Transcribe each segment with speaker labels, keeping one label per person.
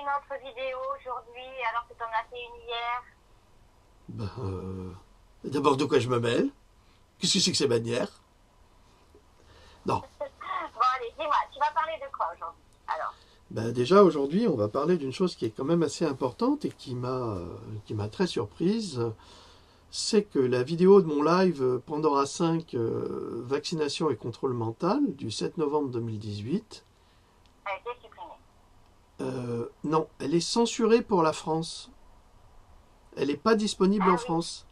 Speaker 1: une autre vidéo aujourd'hui alors que tu en as fait une hier?
Speaker 2: D'abord, de quoi je me mêle? Qu'est-ce que c'est que ces bannières? Non.
Speaker 1: Bon, allez, dis-moi, tu vas parler de quoi aujourd'hui? Alors,
Speaker 2: Déjà, aujourd'hui, on va parler d'une chose qui est quand même assez importante et qui m'a très surprise. C'est que la vidéo de mon live Pandora 5, vaccination et contrôle mental, du 7 novembre 2018,
Speaker 1: elle a été supprimée.
Speaker 2: non, elle est censurée pour la France. Elle n'est pas disponible en
Speaker 1: Ah oui.
Speaker 2: France.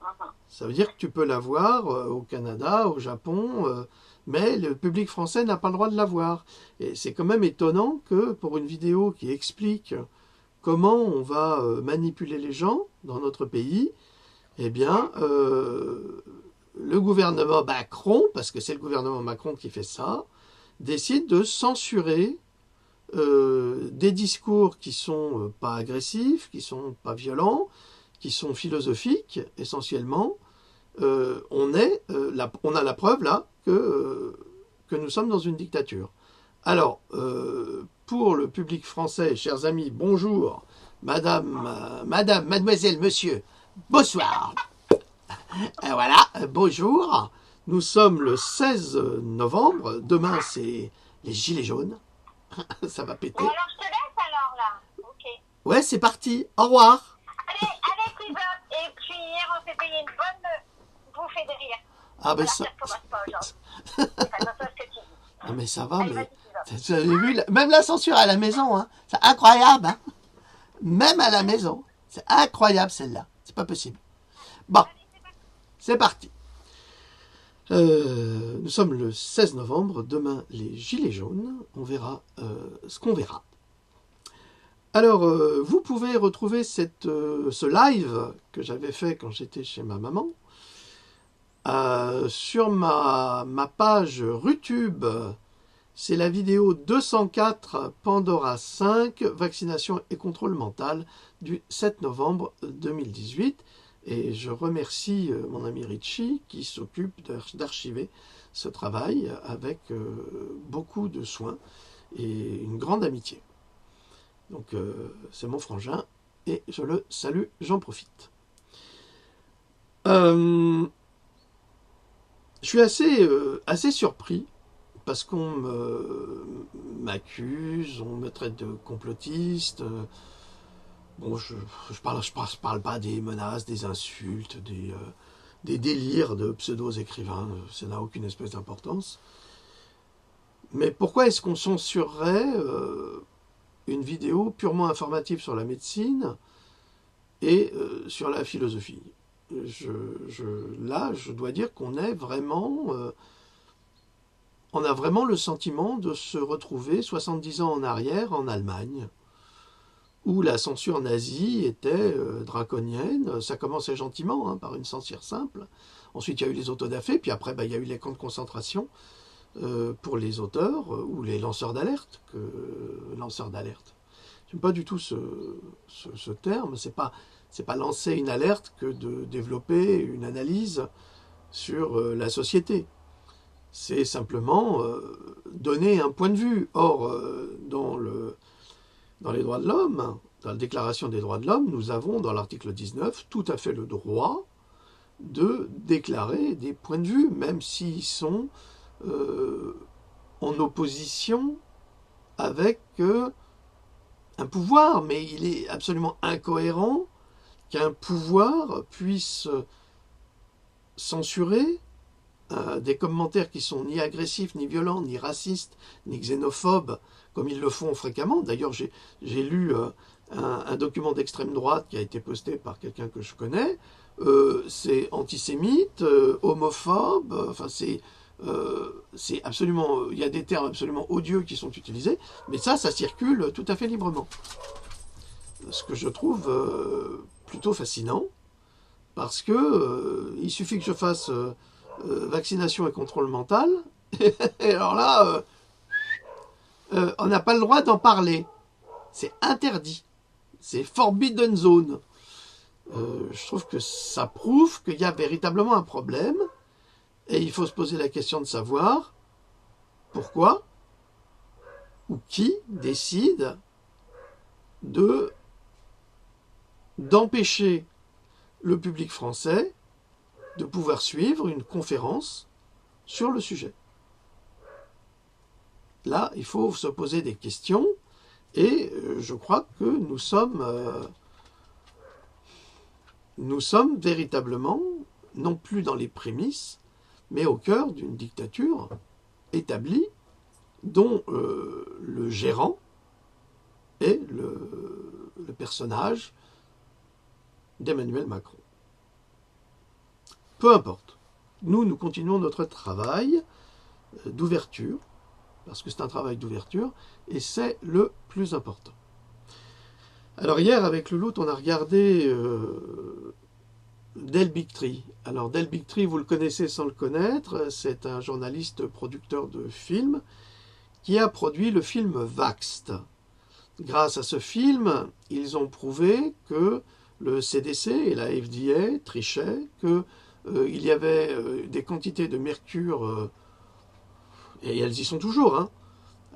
Speaker 1: Mhm.
Speaker 2: Ça veut dire que tu peux la voir au Canada, au Japon, mais le public français n'a pas le droit de la voir. Et c'est quand même étonnant que pour une vidéo qui explique comment on va manipuler les gens dans notre pays, eh bien, le gouvernement Macron, parce que c'est le gouvernement Macron qui fait ça, décide de censurer des discours qui sont pas agressifs, qui sont pas violents, qui sont philosophiques essentiellement. On a la preuve là que nous sommes dans une dictature. Alors, pour le public français, chers amis, bonjour, madame, mademoiselle, monsieur, bonsoir. Voilà, bonjour. Nous sommes le 16 novembre. Demain, c'est les gilets jaunes. Ça va
Speaker 1: Bon,
Speaker 2: péter.
Speaker 1: alors je te laisse alors là. Ok.
Speaker 2: Ouais, c'est parti. Au revoir.
Speaker 1: Allez, allez, Christophe. Et puis hier, on s'est payé une bonne bouffée de rire.
Speaker 2: Ah ben
Speaker 1: Alors,
Speaker 2: ça,
Speaker 1: ça recommence pas aujourd'hui. Fais attention à ce que tu dis.
Speaker 2: ah, mais ça va,
Speaker 1: Allez,
Speaker 2: mais
Speaker 1: vas-y, Christophe.
Speaker 2: vous avez vu, même la censure à la maison, hein. C'est incroyable, hein. Même à la maison, c'est incroyable celle-là. C'est pas possible. Bon, c'est parti. Nous sommes le 16 novembre. Demain, les gilets jaunes. On verra ce qu'on verra. Alors, vous pouvez retrouver ce live que j'avais fait quand j'étais chez ma maman sur ma page YouTube. C'est la vidéo 204 Pandora 5, vaccination et contrôle mental du 7 novembre 2018. Et je remercie mon ami Richie qui s'occupe d'archiver ce travail avec beaucoup de soin et une grande amitié. Donc c'est mon frangin et je le salue, j'en profite. Je suis assez surpris parce qu'on m'accuse, on me traite de complotiste. Bon, je parle pas des menaces, des insultes, des délires de pseudo-écrivains, ça n'a aucune espèce d'importance. Mais pourquoi est-ce qu'on censurerait une vidéo purement informative sur la médecine et sur la philosophie? Là, je dois dire qu'on est vraiment... on a vraiment le sentiment de se retrouver 70 ans en arrière en Allemagne, où la censure nazie était draconienne. Ça commençait gentiment, hein, par une censure simple. Ensuite, il y a eu les autodafés, puis après, il y a eu les camps de concentration pour les auteurs ou les lanceurs d'alerte. Lanceurs d'alerte. J'aime pas du tout ce terme. C'est pas lancer une alerte que de développer une analyse sur la société. C'est simplement donner un point de vue. Or, dans les droits de l'homme, dans la Déclaration des droits de l'homme, nous avons dans l'article 19 tout à fait le droit de déclarer des points de vue, même s'ils sont en opposition avec un pouvoir. Mais il est absolument incohérent qu'un pouvoir puisse censurer des commentaires qui sont ni agressifs, ni violents, ni racistes, ni xénophobes, comme ils le font fréquemment. D'ailleurs, j'ai lu un document d'extrême droite qui a été posté par quelqu'un que je connais. C'est antisémite, homophobe, enfin c'est absolument... Il y a des termes absolument odieux qui sont utilisés, mais ça circule tout à fait librement. Ce que je trouve plutôt fascinant, parce que il suffit que je fasse... vaccination et contrôle mental. Et alors là, on n'a pas le droit d'en parler. C'est interdit. C'est forbidden zone. Je trouve que ça prouve qu'il y a véritablement un problème. Et il faut se poser la question de savoir pourquoi ou qui décide d'empêcher le public français de pouvoir suivre une conférence sur le sujet. Là, il faut se poser des questions et je crois que nous sommes véritablement, non plus dans les prémices, mais au cœur d'une dictature établie dont le gérant est le personnage d'Emmanuel Macron. Peu importe. Nous continuons notre travail d'ouverture, parce que c'est un travail d'ouverture, et c'est le plus important. Alors hier, avec Louloute, on a regardé Del Bigtree. Alors Del Bigtree, vous le connaissez sans le connaître, c'est un journaliste producteur de films qui a produit le film Vaxxed. Grâce à ce film, ils ont prouvé que le CDC et la FDA trichaient, qu'il y avait des quantités de mercure, et elles y sont toujours, hein,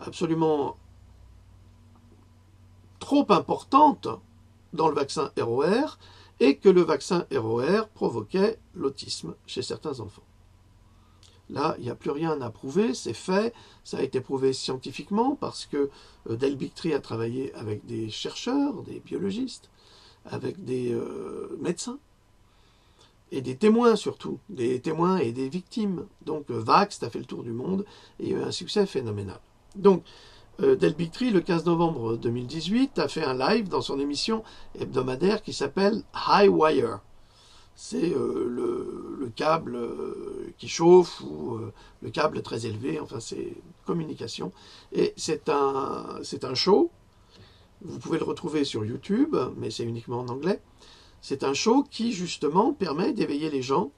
Speaker 2: absolument trop importantes dans le vaccin ROR, et que le vaccin ROR provoquait l'autisme chez certains enfants. Là, il n'y a plus rien à prouver, c'est fait, ça a été prouvé scientifiquement parce que Del Bigtree a travaillé avec des chercheurs, des biologistes, avec des médecins, et des témoins surtout, des témoins et des victimes. Donc Vaxxed a fait le tour du monde et il y a eu un succès phénoménal. Donc Del Bigtree, le 15 novembre 2018, a fait un live dans son émission hebdomadaire qui s'appelle High Wire. C'est le câble qui chauffe ou le câble très élevé, enfin c'est communication. Et c'est un show, vous pouvez le retrouver sur YouTube, mais c'est uniquement en anglais. C'est un show qui justement permet d'éveiller les gens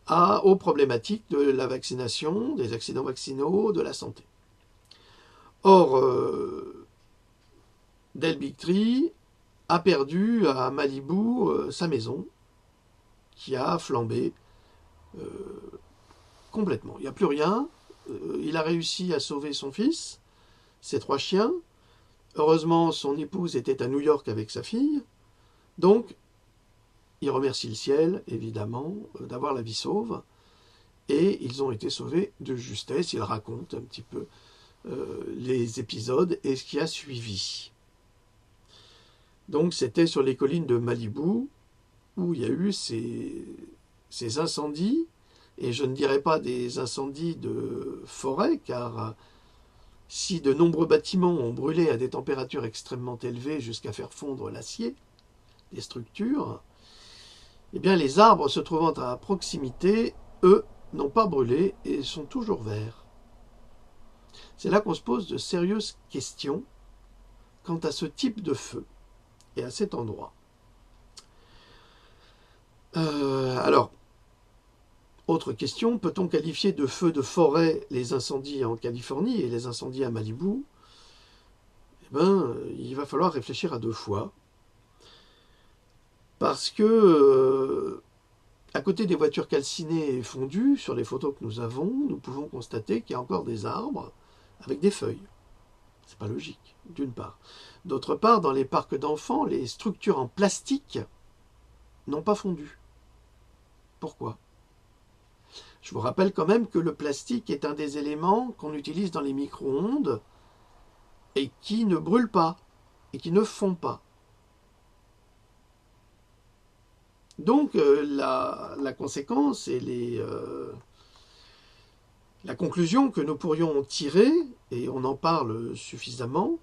Speaker 2: aux problématiques de la vaccination, des accidents vaccinaux, de la santé. Or, Del Bigtree a perdu à Malibu sa maison, qui a flambé complètement. Il n'y a plus rien. Il a réussi à sauver son fils, ses 3 chiens. Heureusement, son épouse était à New York avec sa fille. Donc, il remercie le ciel, évidemment, d'avoir la vie sauve. Et ils ont été sauvés de justesse. Il raconte un petit peu les épisodes et ce qui a suivi. Donc, c'était sur les collines de Malibu, où il y a eu ces incendies, et je ne dirais pas des incendies de forêt, car si de nombreux bâtiments ont brûlé à des températures extrêmement élevées jusqu'à faire fondre l'acier des structures, eh bien les arbres se trouvant à proximité, eux, n'ont pas brûlé et sont toujours verts. C'est là qu'on se pose de sérieuses questions quant à ce type de feu et à cet endroit. Alors, autre question, peut-on qualifier de feu de forêt les incendies en Californie et les incendies à Malibu? Eh bien, il va falloir réfléchir à 2 fois. Parce que, à côté des voitures calcinées et fondues, sur les photos que nous avons, nous pouvons constater qu'il y a encore des arbres avec des feuilles. C'est pas logique, d'une part. D'autre part, dans les parcs d'enfants, les structures en plastique n'ont pas fondu. Pourquoi? Je vous rappelle quand même que le plastique est un des éléments qu'on utilise dans les micro-ondes et qui ne brûle pas et qui ne fond pas. Donc la conséquence et la conclusion que nous pourrions tirer, et on en parle suffisamment,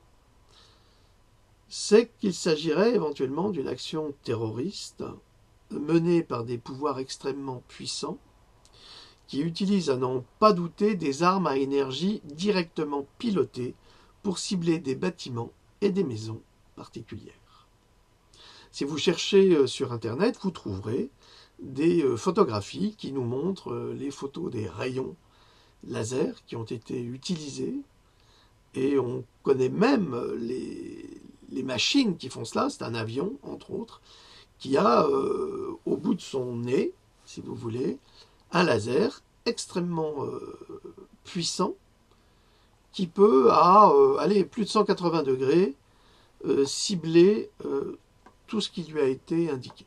Speaker 2: c'est qu'il s'agirait éventuellement d'une action terroriste menée par des pouvoirs extrêmement puissants qui utilisent à n'en pas douter des armes à énergie directement pilotées pour cibler des bâtiments et des maisons particulières. Si vous cherchez sur Internet, vous trouverez des photographies qui nous montrent les photos des rayons laser qui ont été utilisés, et on connaît même les machines qui font cela. C'est un avion, entre autres, qui a au bout de son nez, si vous voulez, un laser extrêmement puissant qui peut, à plus de 180 degrés, cibler tout ce qui lui a été indiqué.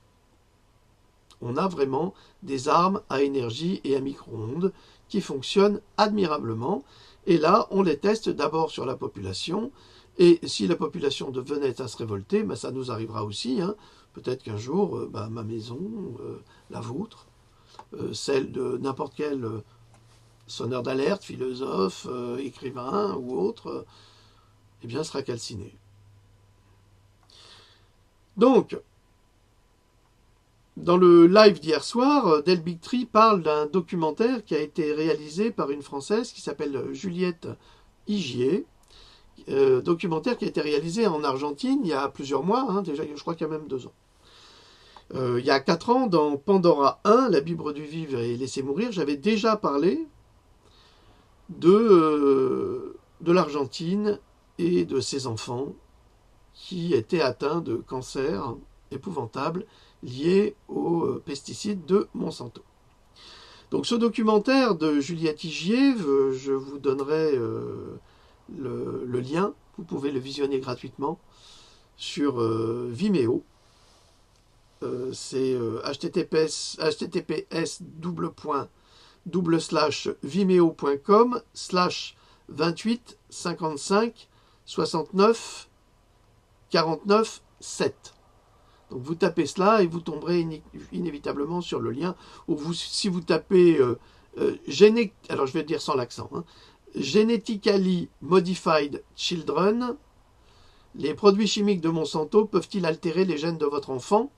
Speaker 2: On a vraiment des armes à énergie et à micro-ondes qui fonctionnent admirablement. Et là, on les teste d'abord sur la population. Et si la population venait à se révolter, ben ça nous arrivera aussi. Hein. Peut-être qu'un jour, ma maison, la vôtre, celle de n'importe quel sonneur d'alerte, philosophe, écrivain ou autre, eh bien, sera calcinée. Donc, dans le live d'hier soir, Del Bigtree parle d'un documentaire qui a été réalisé par une Française qui s'appelle Juliette Igier. Documentaire qui a été réalisé en Argentine il y a plusieurs mois, hein, déjà, je crois qu'il y a même 2 ans. Il y a 4 ans, dans Pandora 1, La Bible du Vivre et Laisser mourir, j'avais déjà parlé de l'Argentine et de ses enfants qui étaient atteints de cancer épouvantable lié aux pesticides de Monsanto. Donc ce documentaire de Juliette Igier, je vous donnerai le lien, vous pouvez le visionner gratuitement sur Vimeo. C'est https://vimeo.com/28556949 7. Donc vous tapez cela et vous tomberez inévitablement sur le lien. Ou si vous tapez alors je vais le dire sans l'accent, hein, Genetically Modified Children, les produits chimiques de Monsanto peuvent-ils altérer les gènes de votre enfant?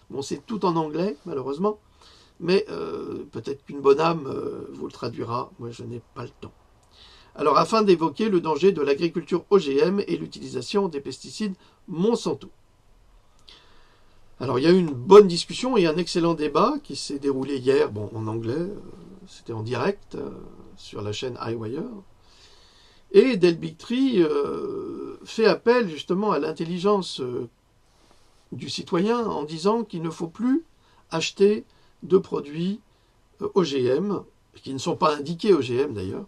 Speaker 2: Bon, c'est tout en anglais, malheureusement, mais peut-être qu'une bonne âme vous le traduira. Moi, je n'ai pas le temps. Alors, afin d'évoquer le danger de l'agriculture OGM et l'utilisation des pesticides Monsanto. Alors, il y a eu une bonne discussion et un excellent débat qui s'est déroulé hier, bon, en anglais, c'était en direct sur la chaîne iWire. Et Del Bigtree fait appel justement à l'intelligence du citoyen en disant qu'il ne faut plus acheter de produits OGM, qui ne sont pas indiqués OGM d'ailleurs,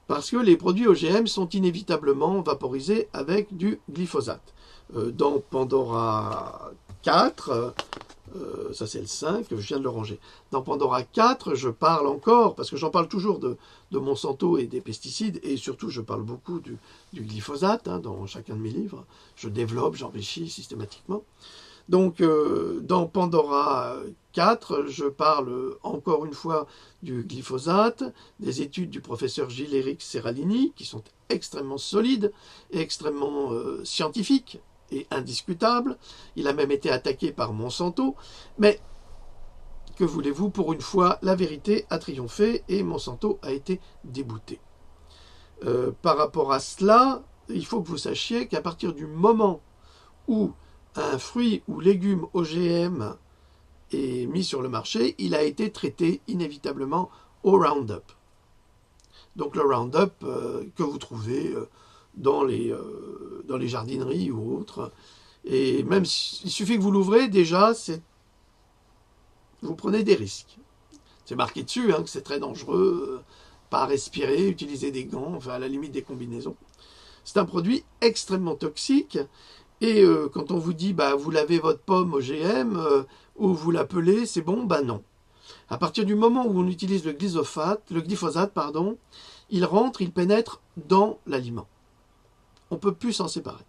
Speaker 2: parce que les produits OGM sont inévitablement vaporisés avec du glyphosate. Dans Pandora 4, ça c'est le 5, je viens de le ranger. Dans Pandora 4, je parle encore, parce que j'en parle toujours de Monsanto et des pesticides, et surtout je parle beaucoup du glyphosate hein, dans chacun de mes livres. Je développe, j'enrichis systématiquement. Donc dans Pandora 4, je parle encore une fois du glyphosate, des études du professeur Gilles-Éric Serralini, qui sont extrêmement solides et extrêmement scientifiques et indiscutable. Il a même été attaqué par Monsanto. Mais que voulez-vous, pour une fois, la vérité a triomphé et Monsanto a été débouté. Par rapport à cela, il faut que vous sachiez qu'à partir du moment où un fruit ou légume OGM est mis sur le marché, il a été traité inévitablement au Roundup. Donc le Roundup que vous trouvez dans les jardineries ou autres. Et même il suffit que vous l'ouvrez, déjà, vous prenez des risques. C'est marqué dessus hein, que c'est très dangereux, pas à respirer, utiliser des gants, enfin à la limite des combinaisons. C'est un produit extrêmement toxique. Et quand on vous dit vous lavez votre pomme OGM ou vous la pelez, c'est bon, non. À partir du moment où on utilise le glyphosate, il rentre, il pénètre dans l'aliment. On ne peut plus s'en séparer.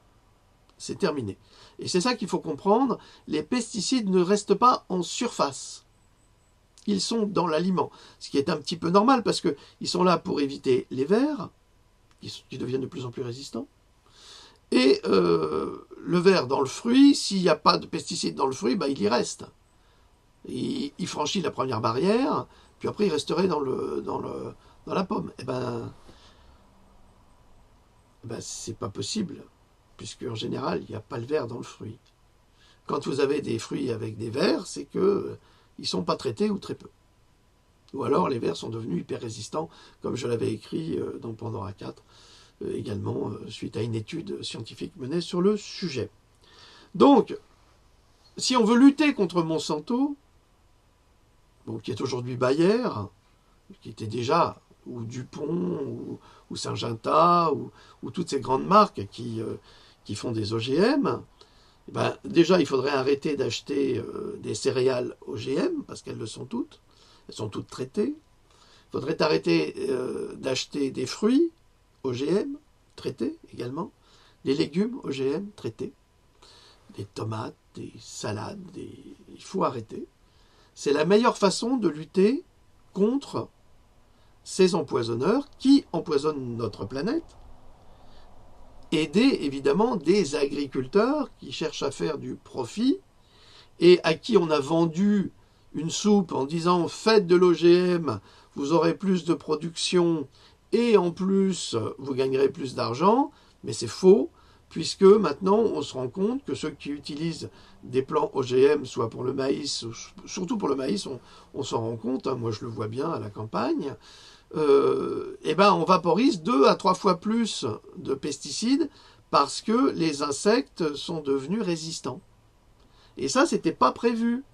Speaker 2: C'est terminé. Et c'est ça qu'il faut comprendre. Les pesticides ne restent pas en surface. Ils sont dans l'aliment. Ce qui est un petit peu normal parce qu'ils sont là pour éviter les vers, qui deviennent de plus en plus résistants. Et le ver dans le fruit, s'il n'y a pas de pesticides dans le fruit, il y reste. Il franchit la première barrière, puis après il resterait dans la pomme. C'est pas possible, puisque en général, il n'y a pas le ver dans le fruit. Quand vous avez des fruits avec des vers, c'est qu'ils ne sont pas traités ou très peu. Ou alors les vers sont devenus hyper résistants, comme je l'avais écrit dans Pandora 4, également suite à une étude scientifique menée sur le sujet. Donc, si on veut lutter contre Monsanto, qui est aujourd'hui Bayer, qui était déjà, ou Dupont, ou Syngenta, ou toutes ces grandes marques qui qui font des OGM, eh ben, déjà il faudrait arrêter d'acheter des céréales OGM, parce qu'elles le sont toutes, elles sont toutes traitées. Il faudrait arrêter d'acheter des fruits OGM, traités également, des légumes OGM, traités, des tomates, des salades, il faut arrêter. C'est la meilleure façon de lutter contre ces empoisonneurs qui empoisonnent notre planète. Aider évidemment des agriculteurs qui cherchent à faire du profit et à qui on a vendu une soupe en disant faites de l'OGM, vous aurez plus de production et en plus vous gagnerez plus d'argent, mais c'est faux, puisque maintenant on se rend compte que ceux qui utilisent des plants OGM, soit pour le maïs, surtout pour le maïs, on s'en rend compte, hein, moi je le vois bien à la campagne, eh ben on vaporise 2 à 3 fois plus de pesticides parce que les insectes sont devenus résistants. Et ça, c'était pas prévu.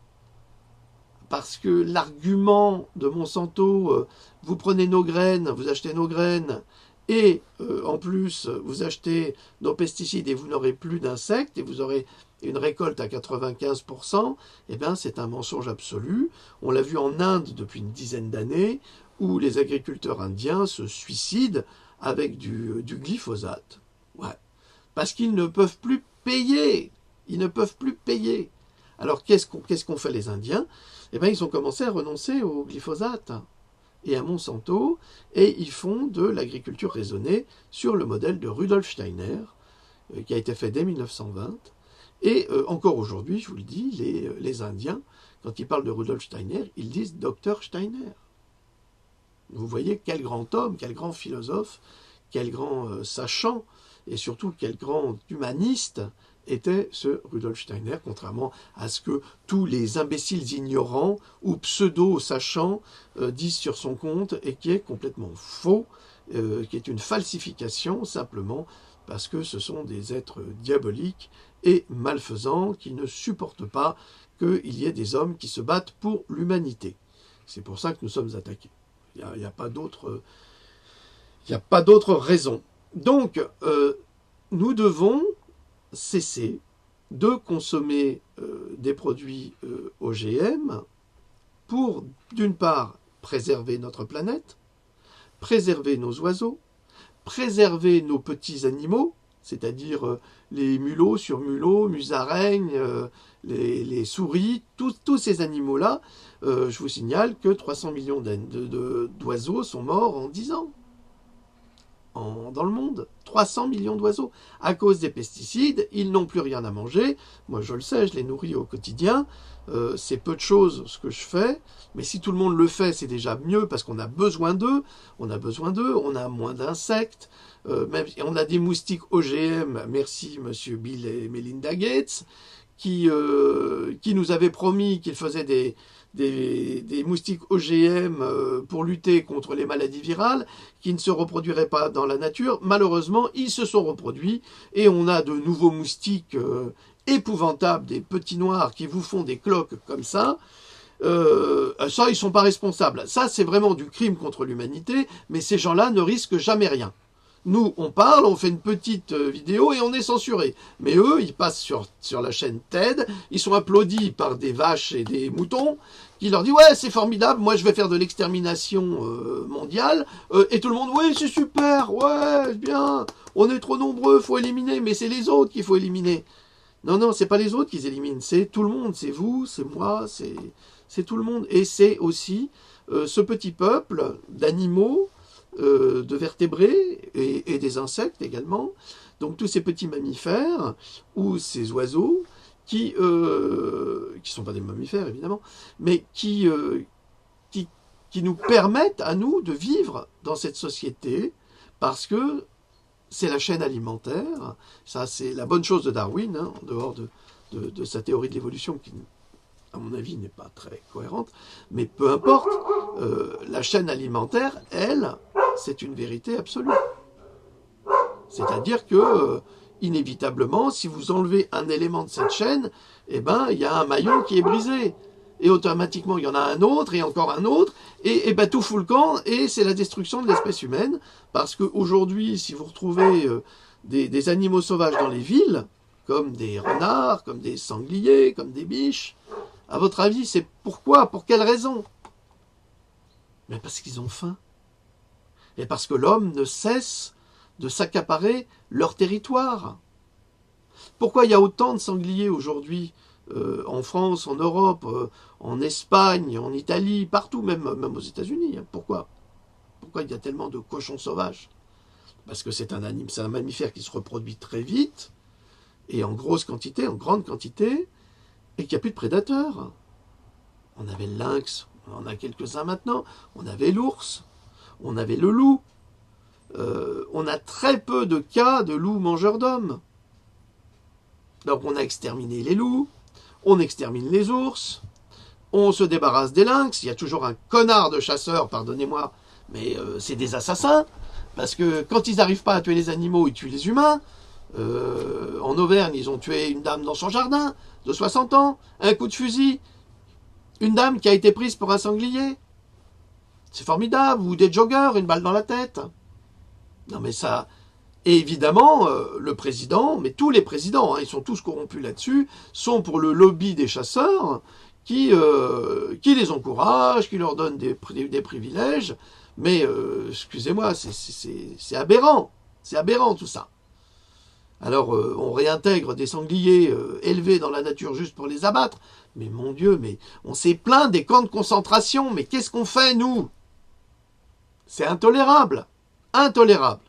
Speaker 2: Parce que l'argument de Monsanto, vous prenez nos graines, vous achetez nos graines, et en plus, vous achetez nos pesticides et vous n'aurez plus d'insectes, et vous aurez une récolte à 95%, eh bien c'est un mensonge absolu. On l'a vu en Inde depuis une dizaine d'années, où les agriculteurs indiens se suicident avec du glyphosate. Ouais. Parce qu'ils ne peuvent plus payer. Ils ne peuvent plus payer. Alors qu'est-ce qu'ont fait les Indiens? Eh bien, ils ont commencé à renoncer au glyphosate et à Monsanto, et ils font de l'agriculture raisonnée sur le modèle de Rudolf Steiner, qui a été fait dès 1920. Et encore aujourd'hui, je vous le dis, les Indiens, quand ils parlent de Rudolf Steiner, ils disent Dr Steiner. Vous voyez quel grand homme, quel grand philosophe, quel grand sachant, et surtout quel grand humaniste était ce Rudolf Steiner, contrairement à ce que tous les imbéciles ignorants ou pseudo-sachants disent sur son compte, et qui est complètement faux, qui est une falsification simplement parce que ce sont des êtres diaboliques et malfaisants qui ne supportent pas qu'il y ait des hommes qui se battent pour l'humanité. C'est pour ça que nous sommes attaqués. Il n'y a pas d'autre raison. Donc, nous devons cesser de consommer des produits OGM pour, d'une part, préserver notre planète, préserver nos oiseaux, préserver nos petits animaux, c'est-à-dire les mulots sur mulots, musaraignes, les souris, tous ces animaux-là. Je vous signale que 300 millions d'oiseaux sont morts en 10 ans. Dans le monde, 300 millions d'oiseaux. À cause des pesticides, ils n'ont plus rien à manger. Moi, je le sais, je les nourris au quotidien. C'est peu de choses ce que je fais. Mais si tout le monde le fait, c'est déjà mieux parce qu'on a besoin d'eux. On a moins d'insectes. On a des moustiques OGM, merci monsieur Bill et Melinda Gates, qui nous avaient promis qu'ils faisaient des moustiques OGM pour lutter contre les maladies virales, qui ne se reproduiraient pas dans la nature. Malheureusement, ils se sont reproduits et on a de nouveaux moustiques épouvantables, des petits noirs qui vous font des cloques comme ça. Ça, ils sont pas responsables. Ça, c'est vraiment du crime contre l'humanité, mais ces gens-là ne risquent jamais rien. Nous, on parle, on fait une petite vidéo et on est censuré. Mais eux, ils passent sur la chaîne TED, ils sont applaudis par des vaches et des moutons qui leur disent « Ouais, c'est formidable, moi je vais faire de l'extermination mondiale. » Et tout le monde « Oui, c'est super, ouais, bien, on est trop nombreux, faut éliminer, mais c'est les autres qu'il faut éliminer. » Non, c'est pas les autres qu'ils éliminent, c'est tout le monde, c'est vous, c'est moi, c'est tout le monde. Et c'est aussi ce petit peuple d'animaux, de vertébrés et des insectes également, donc tous ces petits mammifères ou ces oiseaux qui sont pas des mammifères évidemment, mais qui nous permettent à nous de vivre dans cette société parce que c'est la chaîne alimentaire. Ça, c'est la bonne chose de Darwin, hein, en dehors de sa théorie de l'évolution qui, à mon avis, n'est pas très cohérente, mais peu importe, la chaîne alimentaire, elle, c'est une vérité absolue. C'est-à-dire que, inévitablement, si vous enlevez un élément de cette chaîne, eh ben, il y a un maillon qui est brisé. Et automatiquement, il y en a un autre, et encore un autre, et ben, tout fout le camp, et c'est la destruction de l'espèce humaine, parce qu'aujourd'hui, si vous retrouvez des animaux sauvages dans les villes, comme des renards, comme des sangliers, comme des biches, à votre avis, c'est pourquoi? Pour quelle raison? Mais parce qu'ils ont faim. Et parce que l'homme ne cesse de s'accaparer leur territoire. Pourquoi il y a autant de sangliers aujourd'hui en France, en Europe, en Espagne, en Italie, partout, même aux États-Unis? Pourquoi il y a tellement de cochons sauvages? Parce que c'est un mammifère qui se reproduit très vite, et en grosse quantité, en grande quantité, et qu'il n'y a plus de prédateurs. On avait le lynx, on en a quelques-uns maintenant, on avait l'ours, on avait le loup. On a très peu de cas de loups mangeurs d'hommes. Donc on a exterminé les loups, on extermine les ours, on se débarrasse des lynx, il y a toujours un connard de chasseur, pardonnez-moi, mais c'est des assassins, parce que quand ils n'arrivent pas à tuer les animaux, ils tuent les humains. En Auvergne, ils ont tué une dame dans son jardin, de 60 ans, un coup de fusil, une dame qui a été prise pour un sanglier. C'est formidable, ou des joggers, une balle dans la tête. Non mais ça... Et évidemment, le président, mais tous les présidents, ils sont tous corrompus là-dessus, sont pour le lobby des chasseurs qui les encourage, qui leur donne des privilèges. Mais, excusez-moi, c'est aberrant. C'est aberrant tout ça. Alors, on réintègre des sangliers élevés dans la nature juste pour les abattre. Mais mon Dieu, mais on s'est plaint des camps de concentration. Mais qu'est-ce qu'on fait, nous? C'est intolérable. Intolérable.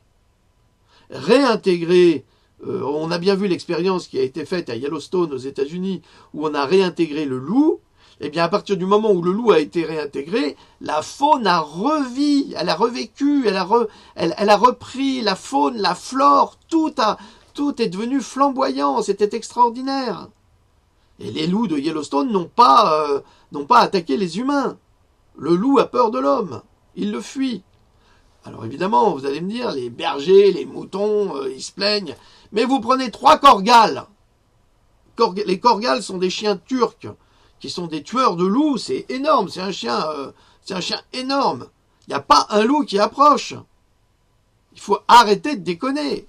Speaker 2: Réintégrer, on a bien vu l'expérience qui a été faite à Yellowstone aux États-Unis, où on a réintégré le loup. Eh bien, à partir du moment où le loup a été réintégré, la faune a revécu, elle a revécu, elle a repris la faune, la flore, tout est devenu flamboyant, c'était extraordinaire. Et les loups de Yellowstone n'ont pas attaqué les humains. Le loup a peur de l'homme, il le fuit. Alors évidemment, vous allez me dire, les bergers, les moutons, ils se plaignent. Mais vous prenez 3 korgals. Les korgals sont des chiens turcs, qui sont des tueurs de loups. C'est énorme, c'est un chien énorme. Il n'y a pas un loup qui approche. Il faut arrêter de déconner.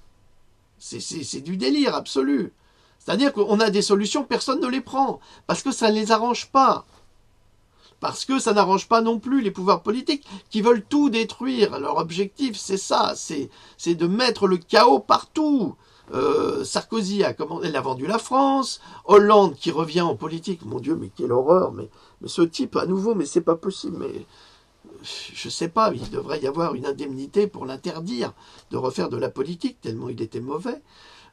Speaker 2: C'est du délire absolu. C'est-à-dire qu'on a des solutions, personne ne les prend. Parce que ça ne les arrange pas. Parce que ça n'arrange pas non plus les pouvoirs politiques qui veulent tout détruire. Leur objectif, c'est ça, c'est de mettre le chaos partout. Sarkozy elle a vendu la France. Hollande qui revient en politique. Mon Dieu, mais quelle horreur. Mais ce type, à nouveau, mais c'est pas possible. Mais je sais pas, il devrait y avoir une indemnité pour l'interdire de refaire de la politique, tellement il était mauvais.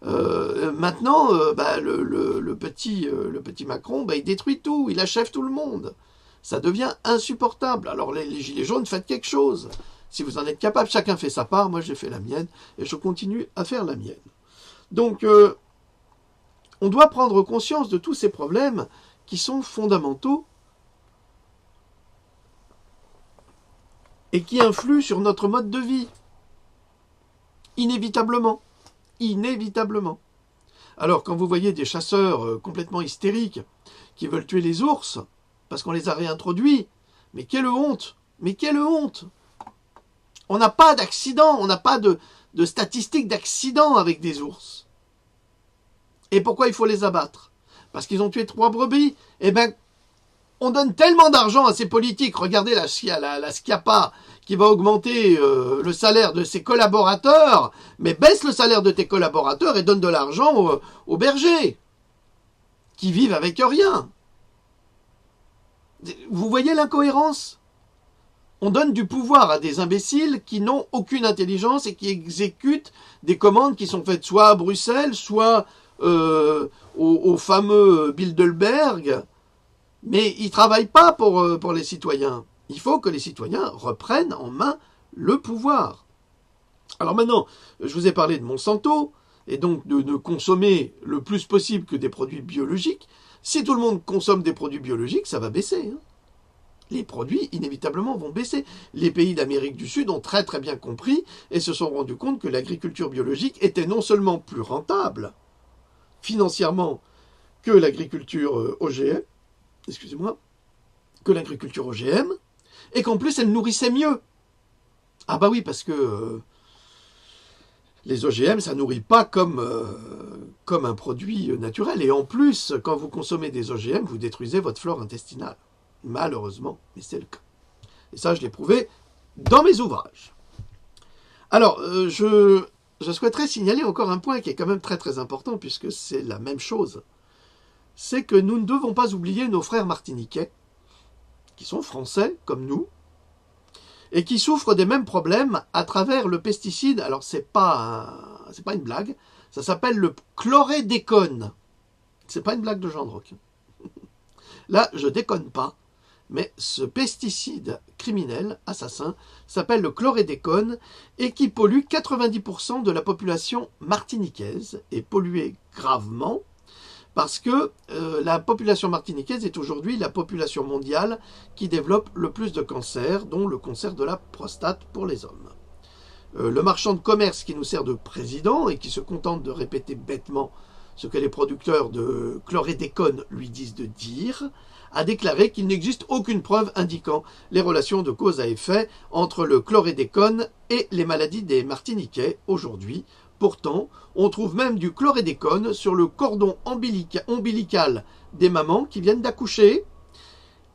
Speaker 2: Maintenant, le petit Macron, il détruit tout, il achève tout le monde. Ça devient insupportable. Alors les gilets jaunes, faites quelque chose. Si vous en êtes capable, chacun fait sa part, moi j'ai fait la mienne, et je continue à faire la mienne. Donc, on doit prendre conscience de tous ces problèmes qui sont fondamentaux et qui influent sur notre mode de vie. Inévitablement. Inévitablement. Alors, quand vous voyez des chasseurs complètement hystériques qui veulent tuer les ours, parce qu'on les a réintroduits. Mais quelle honte! Mais quelle honte! On n'a pas d'accident, on n'a pas de statistiques d'accident avec des ours. Et pourquoi il faut les abattre? Parce qu'ils ont tué 3 brebis. Eh bien, on donne tellement d'argent à ces politiques. Regardez la SCIAPA qui va augmenter le salaire de ses collaborateurs, mais baisse le salaire de tes collaborateurs et donne de l'argent aux bergers qui vivent avec rien. Vous voyez l'incohérence? On donne du pouvoir à des imbéciles qui n'ont aucune intelligence et qui exécutent des commandes qui sont faites soit à Bruxelles, soit au fameux Bilderberg. Mais ils ne travaillent pas pour les citoyens. Il faut que les citoyens reprennent en main le pouvoir. Alors maintenant, je vous ai parlé de Monsanto, et donc de consommer le plus possible que des produits biologiques. Si tout le monde consomme des produits biologiques, ça va baisser. Les produits, inévitablement, vont baisser. Les pays d'Amérique du Sud ont très très bien compris et se sont rendus compte que l'agriculture biologique était non seulement plus rentable financièrement que l'agriculture OGM, que l'agriculture OGM, et qu'en plus elle nourrissait mieux. Ah bah oui, parce que Les OGM, ça nourrit pas comme un produit naturel. Et en plus, quand vous consommez des OGM, vous détruisez votre flore intestinale. Malheureusement, mais c'est le cas. Et ça, je l'ai prouvé dans mes ouvrages. Alors, je souhaiterais signaler encore un point qui est quand même très très important, puisque c'est la même chose. C'est que nous ne devons pas oublier nos frères martiniquais, qui sont français comme nous, et qui souffrent des mêmes problèmes à travers le pesticide. Alors, c'est pas une blague, ça s'appelle le chlorédécone. C'est pas une blague de Jean de Rock. Là, je déconne pas. Mais ce pesticide criminel, assassin, s'appelle le chlorédécone et qui pollue 90% de la population martiniquaise, et polluée gravement parce que la population martiniquaise est aujourd'hui la population mondiale qui développe le plus de cancers, dont le cancer de la prostate pour les hommes. Le marchand de commerce qui nous sert de président et qui se contente de répéter bêtement ce que les producteurs de chlorédécone lui disent de dire, a déclaré qu'il n'existe aucune preuve indiquant les relations de cause à effet entre le chlorédécone et les maladies des Martiniquais aujourd'hui. Pourtant, on trouve même du chlorédécone sur le cordon ombilical des mamans qui viennent d'accoucher.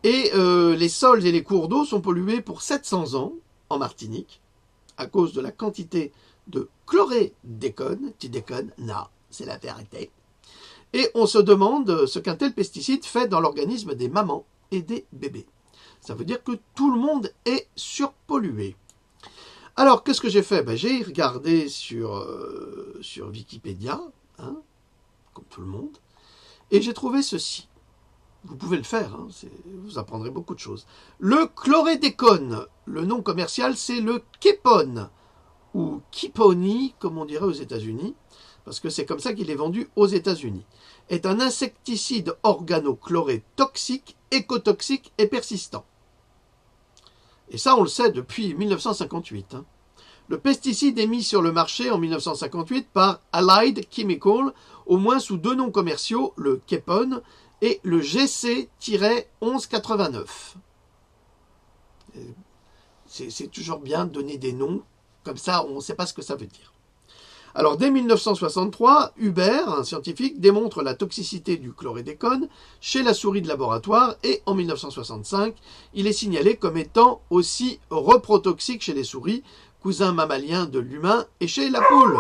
Speaker 2: Et les sols et les cours d'eau sont pollués pour 700 ans en Martinique à cause de la quantité de chlorédécone. Tu déconnes? Non, c'est la vérité. Et on se demande ce qu'un tel pesticide fait dans l'organisme des mamans et des bébés. Ça veut dire que tout le monde est surpollué. Alors, qu'est-ce que j'ai fait? J'ai regardé sur Wikipédia, hein, comme tout le monde, et j'ai trouvé ceci. Vous pouvez le faire, hein, vous apprendrez beaucoup de choses. Le chlorédécone, le nom commercial, c'est le Kepone, ou Kiponi, comme on dirait aux États-Unis, parce que c'est comme ça qu'il est vendu aux États-Unis, est un insecticide organochloré toxique, écotoxique et persistant. Et ça, on le sait depuis 1958. Hein. Le pesticide est mis sur le marché en 1958 par Allied Chemical, au moins sous deux noms commerciaux, le Kepone et le GC-1189. C'est toujours bien de donner des noms, comme ça on ne sait pas ce que ça veut dire. Alors, dès 1963, Hubert, un scientifique, démontre la toxicité du chlorédécone chez la souris de laboratoire et en 1965, il est signalé comme étant aussi reprotoxique chez les souris, cousin mammalien de l'humain, et chez la poule.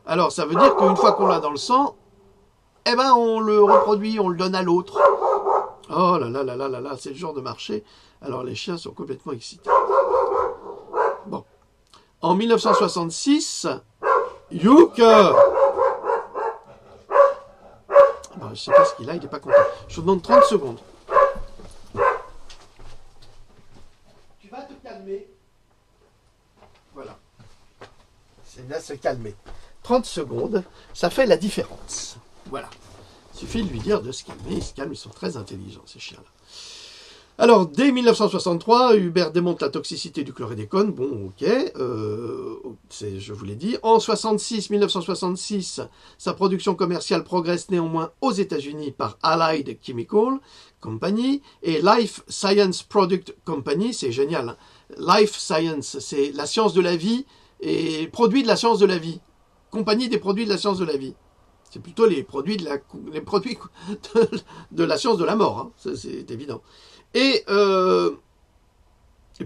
Speaker 2: Alors, ça veut dire qu'une fois qu'on l'a dans le sang, on le reproduit, on le donne à l'autre. Oh là là là là là là, c'est le genre de marché. Alors, les chiens sont complètement excités. Bon. En 1966... Youk! Je sais pas ce qu'il a, il n'est pas content. Je vous demande 30 secondes. Tu vas te calmer. Voilà. C'est bien se calmer. 30 secondes, ça fait la différence. Voilà. Il suffit de lui dire de se calmer. Il se calme, ils sont très intelligents, ces chiens-là. Alors, dès 1963, Hubert démontre la toxicité du chlorédécone. Bon, ok, je vous l'ai dit. En 1966, sa production commerciale progresse néanmoins aux États-Unis par Allied Chemical Company et Life Science Product Company. C'est génial. Hein. Life Science, c'est la science de la vie et produits de la science de la vie. Compagnie des produits de la science de la vie. C'est plutôt les produits de la science de la mort. Hein. C'est évident. Et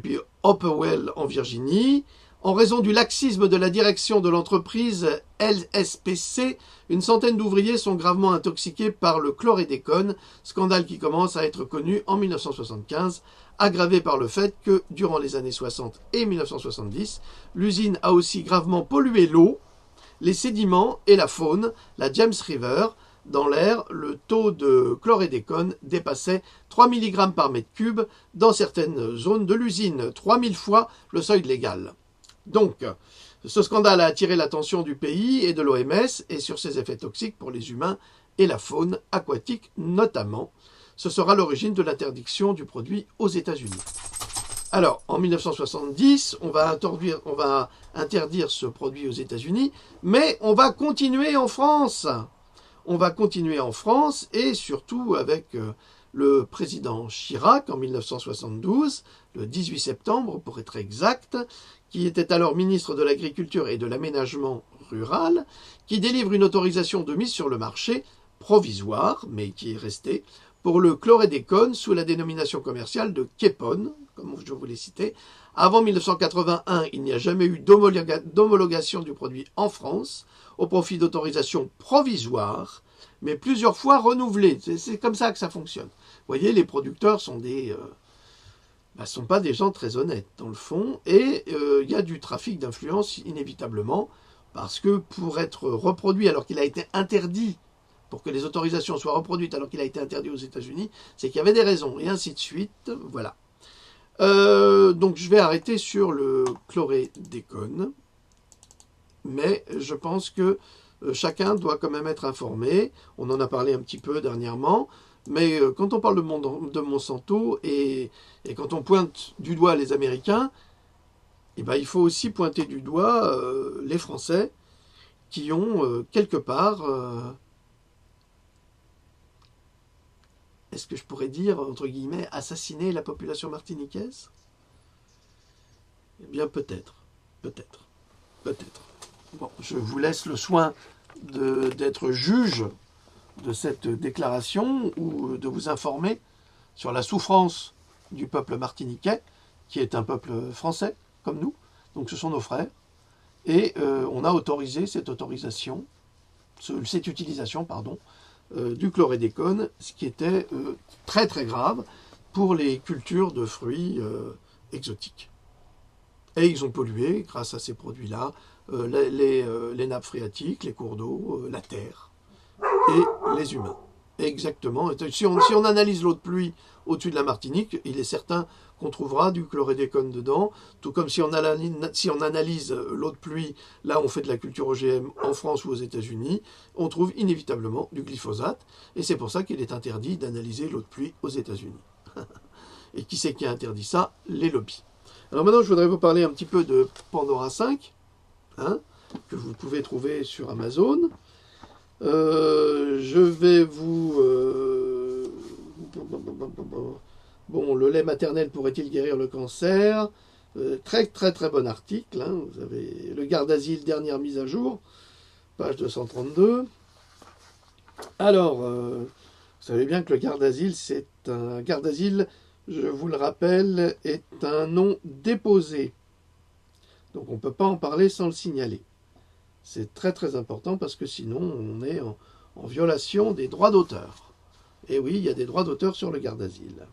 Speaker 2: puis Hopewell en Virginie, en raison du laxisme de la direction de l'entreprise LSPC, une centaine d'ouvriers sont gravement intoxiqués par le chlorédécone, scandale qui commence à être connu en 1975, aggravé par le fait que, durant les années 60 et 1970, l'usine a aussi gravement pollué l'eau, les sédiments et la faune, la James River. Dans l'air, le taux de chlorédécone dépassait 3 mg par mètre cube dans certaines zones de l'usine, 3000 fois le seuil légal. Donc, ce scandale a attiré l'attention du pays et de l'OMS et sur ses effets toxiques pour les humains et la faune aquatique notamment. Ce sera l'origine de l'interdiction du produit aux États-Unis. Alors, en 1970, on va interdire ce produit aux États-Unis, mais on va continuer en France. On va continuer en France et surtout avec le président Chirac en 1972, le 18 septembre pour être exact, qui était alors ministre de l'Agriculture et de l'Aménagement rurale, qui délivre une autorisation de mise sur le marché provisoire, mais qui est restée, pour le chlordécone sous la dénomination commerciale de Kepone, comme je vous l'ai cité. Avant 1981, il n'y a jamais eu d'homologation du produit en France, au profit d'autorisations provisoires, mais plusieurs fois renouvelées. C'est comme ça que ça fonctionne. Vous voyez, les producteurs sont sont pas des gens très honnêtes, dans le fond, et il y a du trafic d'influence, inévitablement, parce que pour être reproduit alors qu'il a été interdit, pour que les autorisations soient reproduites alors qu'il a été interdit aux États-Unis, c'est qu'il y avait des raisons, et ainsi de suite, voilà. Donc je vais arrêter sur le chlordécone, mais je pense que chacun doit quand même être informé. On en a parlé un petit peu dernièrement, mais quand on parle de Monsanto et quand on pointe du doigt les Américains, eh ben, il faut aussi pointer du doigt les Français qui ont quelque part, est-ce que je pourrais dire, entre guillemets, assassiné la population martiniquaise? Eh bien peut-être, peut-être, peut-être. Bon, je vous laisse le soin d'être juge de cette déclaration ou de vous informer sur la souffrance du peuple martiniquais, qui est un peuple français, comme nous, donc ce sont nos frères, et on a autorisé cette utilisation, du chlordécone, ce qui était très très grave pour les cultures de fruits exotiques. Et ils ont pollué, grâce à ces produits-là, les nappes phréatiques, les cours d'eau, la terre et les humains. Exactement. Si on analyse l'eau de pluie au-dessus de la Martinique, il est certain qu'on trouvera du chlordécone dedans, tout comme si on analyse l'eau de pluie, là on fait de la culture OGM en France ou aux États-Unis, on trouve inévitablement du glyphosate, et c'est pour ça qu'il est interdit d'analyser l'eau de pluie aux États-Unis. Et qui c'est qui a interdit ça? Les lobbies. Alors maintenant, je voudrais vous parler un petit peu de Pandora 5, que vous pouvez trouver sur Amazon. Je vais vous... Bon, le lait maternel pourrait-il guérir le cancer? Très très très bon article. Vous avez le Gardasil, dernière mise à jour, page 232. Alors, vous savez bien que le Gardasil, Gardasil, je vous le rappelle, est un nom déposé. Donc on ne peut pas en parler sans le signaler. C'est très très important parce que sinon on est en violation des droits d'auteur. Et oui, il y a des droits d'auteur sur le Gardasil.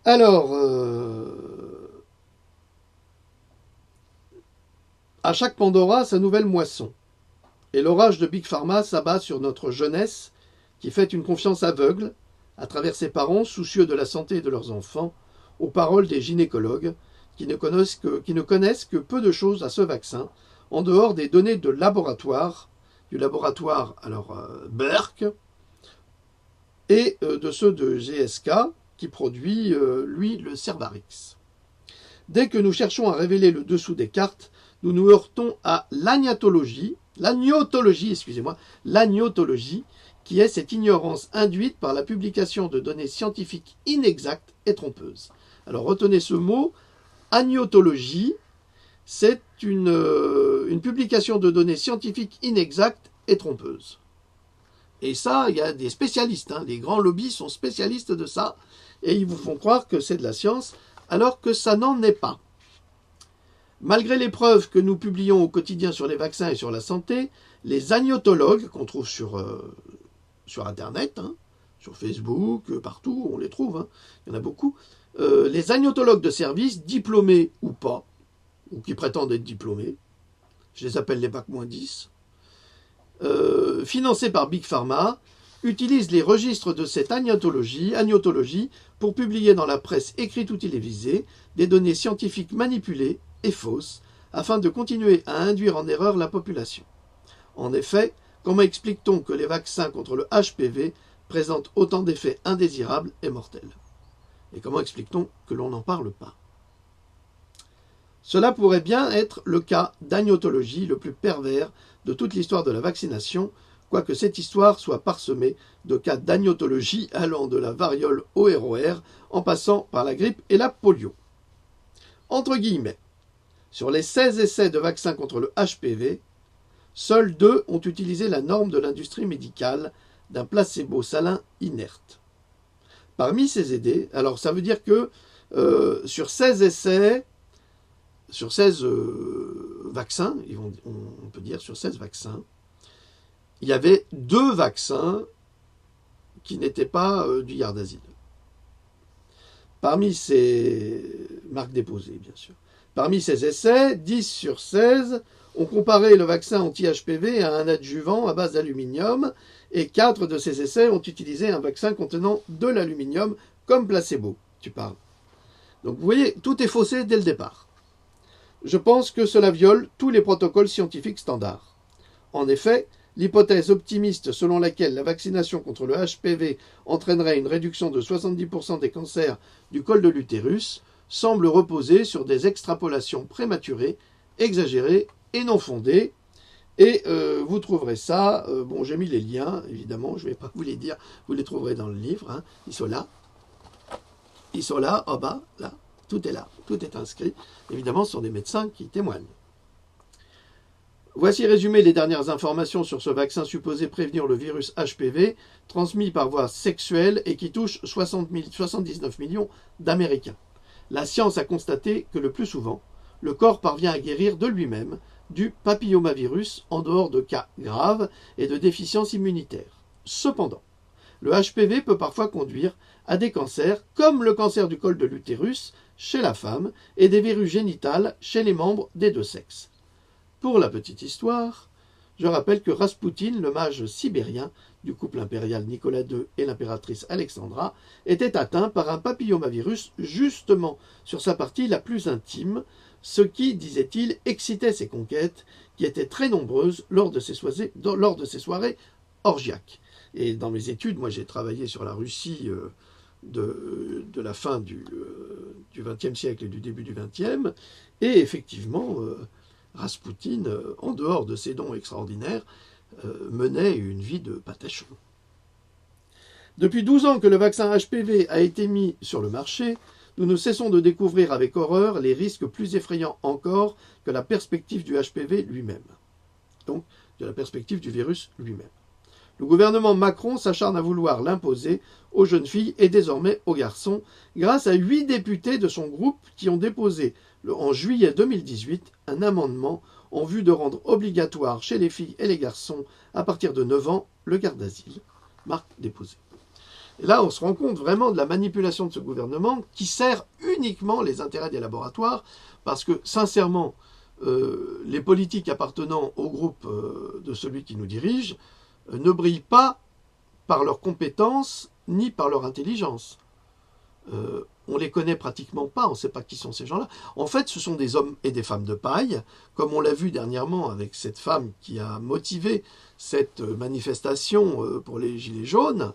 Speaker 2: Alors, à chaque Pandora, sa nouvelle moisson. Et l'orage de Big Pharma s'abat sur notre jeunesse qui fait une confiance aveugle, à travers ses parents soucieux de la santé de leurs enfants, aux paroles des gynécologues qui ne connaissent que peu de choses à ce vaccin, en dehors des données de laboratoire, du laboratoire Merck, et de ceux de GSK, qui produit, lui, le Cervarix. Dès que nous cherchons à révéler le dessous des cartes, nous nous heurtons à l'agnotologie, qui est cette ignorance induite par la publication de données scientifiques inexactes et trompeuses. Alors retenez ce mot, agnotologie, c'est une publication de données scientifiques inexactes et trompeuses. Et ça, il y a des spécialistes, les grands lobbies sont spécialistes de ça, et ils vous font croire que c'est de la science, alors que ça n'en est pas. Malgré les preuves que nous publions au quotidien sur les vaccins et sur la santé, les agnotologues, qu'on trouve sur Internet, sur Facebook, partout, on les trouve, il y en a beaucoup, les agnotologues de service, diplômés ou pas, ou qui prétendent être diplômés, je les appelle les Bac-10, financés par Big Pharma, utilisent les registres de cette agnotologie pour publier dans la presse écrite ou télévisée des données scientifiques manipulées et fausses, afin de continuer à induire en erreur la population. En effet, comment explique-t-on que les vaccins contre le HPV présentent autant d'effets indésirables et mortels? Et comment explique-t-on que l'on n'en parle pas? Cela pourrait bien être le cas d'agnotologie le plus pervers de toute l'histoire de la vaccination, quoique cette histoire soit parsemée de cas d'agnotologie allant de la variole au ROR, en passant par la grippe et la polio. Entre guillemets, Sur les 16 essais de vaccins contre le HPV, seuls 2 ont utilisé la norme de l'industrie médicale d'un placebo salin inerte. Parmi ces aidés, alors ça veut dire que sur 16 essais, sur 16 vaccins, on peut dire sur 16 vaccins, il y avait 2 vaccins qui n'étaient pas du Gardasil. Parmi ces marques déposées, bien sûr. Parmi ces essais, 10 sur 16 ont comparé le vaccin anti-HPV à un adjuvant à base d'aluminium et 4 de ces essais ont utilisé un vaccin contenant de l'aluminium comme placebo. Tu parles. Donc vous voyez, tout est faussé dès le départ. Je pense que cela viole tous les protocoles scientifiques standards. En effet, l'hypothèse optimiste selon laquelle la vaccination contre le HPV entraînerait une réduction de 70% des cancers du col de l'utérus semble reposer sur des extrapolations prématurées, exagérées et non fondées. Et vous trouverez ça, bon j'ai mis les liens, évidemment, je ne vais pas vous les dire, vous les trouverez dans le livre, hein. Ils sont là, en bas, là, tout est là, tout est inscrit. Évidemment, ce sont des médecins qui témoignent. Voici résumé les dernières informations sur ce vaccin supposé prévenir le virus HPV, transmis par voie sexuelle et qui touche 79 millions d'Américains. La science a constaté que le plus souvent, le corps parvient à guérir de lui-même du papillomavirus en dehors de cas graves et de déficience immunitaire. Cependant, le HPV peut parfois conduire à des cancers comme le cancer du col de l'utérus chez la femme et des verrues génitales chez les membres des 2 sexes. Pour la petite histoire, je rappelle que Raspoutine, le mage sibérien du couple impérial Nicolas II et l'impératrice Alexandra, était atteint par un papillomavirus justement sur sa partie la plus intime, ce qui, disait-il, excitait ses conquêtes, qui étaient très nombreuses lors de ses soirées orgiaques. Et dans mes études, moi j'ai travaillé sur la Russie de la fin du XXe siècle et du début du XXe, et effectivement, Raspoutine, en dehors de ses dons extraordinaires, menait une vie de patachon. Depuis 12 ans que le vaccin HPV a été mis sur le marché, nous ne cessons de découvrir avec horreur les risques plus effrayants encore que la perspective du HPV lui-même. Donc, de la perspective du virus lui-même. Le gouvernement Macron s'acharne à vouloir l'imposer aux jeunes filles et désormais aux garçons, grâce à 8 députés de son groupe qui ont déposé en juillet 2018 un amendement en vue de rendre obligatoire chez les filles et les garçons à partir de 9 ans le Gardasil, marque déposée. Et là, on se rend compte vraiment de la manipulation de ce gouvernement qui sert uniquement les intérêts des laboratoires parce que, sincèrement, les politiques appartenant au groupe de celui qui nous dirige ne brillent pas par leurs compétences ni par leur intelligence. On les connaît pratiquement pas, on ne sait pas qui sont ces gens-là. En fait, ce sont des hommes et des femmes de paille, comme on l'a vu dernièrement avec cette femme qui a motivé cette manifestation pour les Gilets jaunes,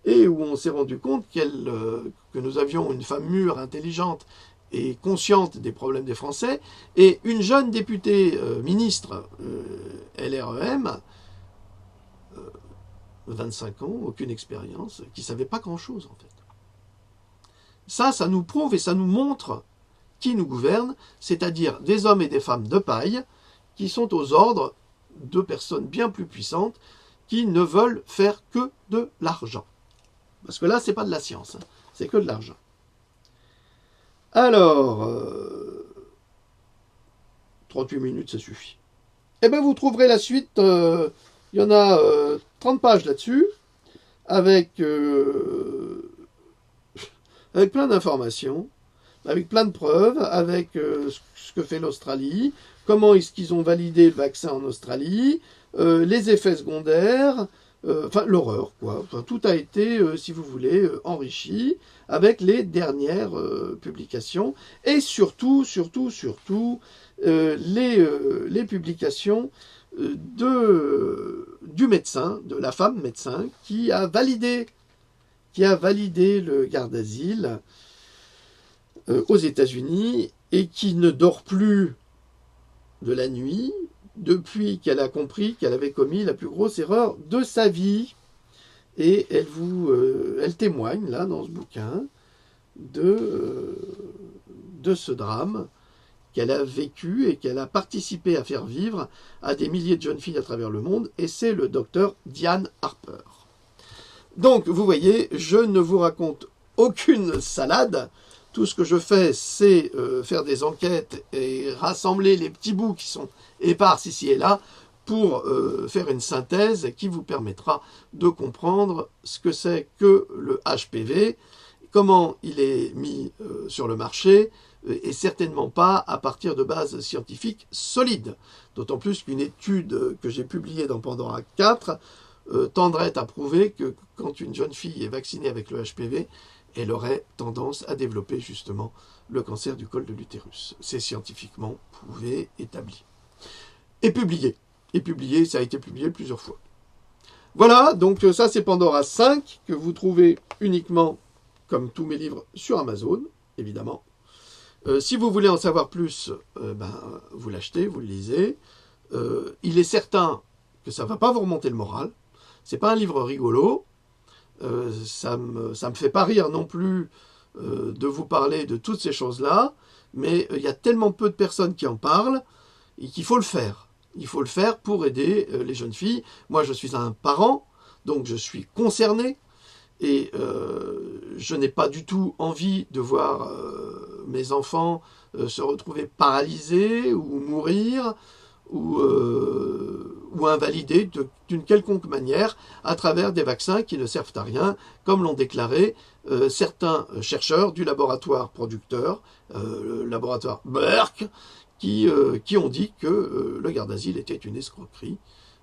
Speaker 2: et où on s'est rendu compte que nous avions une femme mûre, intelligente et consciente des problèmes des Français, et une jeune députée ministre LREM, 25 ans, aucune expérience, qui ne savait pas grand-chose en fait. Ça nous prouve et ça nous montre qui nous gouverne, c'est-à-dire des hommes et des femmes de paille qui sont aux ordres de personnes bien plus puissantes qui ne veulent faire que de l'argent. Parce que là, ce n'est pas de la science, hein, c'est que de l'argent. Alors, 38 minutes, ça suffit. Eh bien, vous trouverez la suite, il y en a 30 pages là-dessus, avec plein d'informations, avec plein de preuves, avec ce que fait l'Australie, comment est-ce qu'ils ont validé le vaccin en Australie, les effets secondaires, enfin l'horreur, quoi. Enfin, tout a été, si vous voulez, enrichi avec les dernières publications et surtout, les publications du médecin, de la femme médecin qui a validé le Gardasil aux États-Unis et qui ne dort plus de la nuit depuis qu'elle a compris qu'elle avait commis la plus grosse erreur de sa vie. Et elle témoigne, là, dans ce bouquin, de ce drame qu'elle a vécu et qu'elle a participé à faire vivre à des milliers de jeunes filles à travers le monde, et c'est le docteur Diane Harper. Donc, vous voyez, je ne vous raconte aucune salade. Tout ce que je fais, c'est faire des enquêtes et rassembler les petits bouts qui sont épars ici et là pour faire une synthèse qui vous permettra de comprendre ce que c'est que le HPV, comment il est mis sur le marché, et certainement pas à partir de bases scientifiques solides. D'autant plus qu'une étude que j'ai publiée dans Pandora 4 tendrait à prouver que quand une jeune fille est vaccinée avec le HPV, elle aurait tendance à développer justement le cancer du col de l'utérus. C'est scientifiquement prouvé, établi. Et publié. Et publié, ça a été publié plusieurs fois. Voilà, donc ça c'est Pandora 5, que vous trouvez uniquement, comme tous mes livres, sur Amazon, évidemment. Si vous voulez en savoir plus, vous l'achetez, vous le lisez. Il est certain que ça ne va pas vous remonter le moral. C'est pas un livre rigolo. Ça me fait pas rire non plus de vous parler de toutes ces choses-là, mais il y a tellement peu de personnes qui en parlent et qu'il faut le faire. Il faut le faire pour aider les jeunes filles. Moi, je suis un parent, donc je suis concerné, et je n'ai pas du tout envie de voir mes enfants se retrouver paralysés ou mourir ou invalidés d'une quelconque manière à travers des vaccins qui ne servent à rien, comme l'ont déclaré certains chercheurs du laboratoire producteur, le laboratoire Merck, qui ont dit que le Gardasil était une escroquerie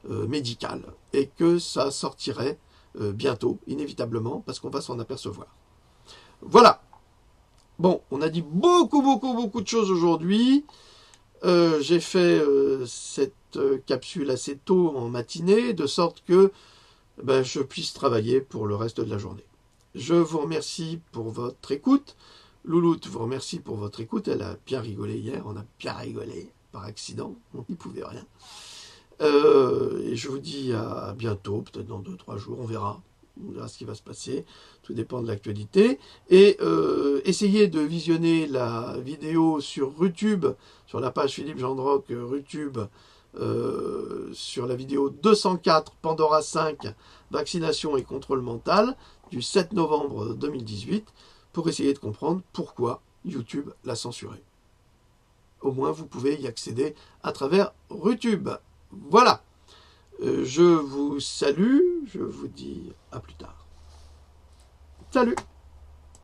Speaker 2: médicale et que ça sortirait bientôt, inévitablement, parce qu'on va s'en apercevoir. Voilà. Bon, on a dit beaucoup de choses aujourd'hui. J'ai fait cette capsule assez tôt en matinée, de sorte que je puisse travailler pour le reste de la journée. Je vous remercie pour votre écoute. Louloute vous remercie pour votre écoute. Elle a bien rigolé hier. On a bien rigolé par accident. On n'y pouvait rien. Et je vous dis à bientôt, peut-être dans 2-3 jours. On verra ce qui va se passer. Tout dépend de l'actualité. Et essayez de visionner la vidéo sur YouTube, sur la page Philippe Gendroc YouTube, sur la vidéo 204, Pandora 5, vaccination et contrôle mental, du 7 novembre 2018, pour essayer de comprendre pourquoi YouTube l'a censuré. Au moins, vous pouvez y accéder à travers YouTube. Voilà. Je vous salue. Je vous dis à plus tard. Salut.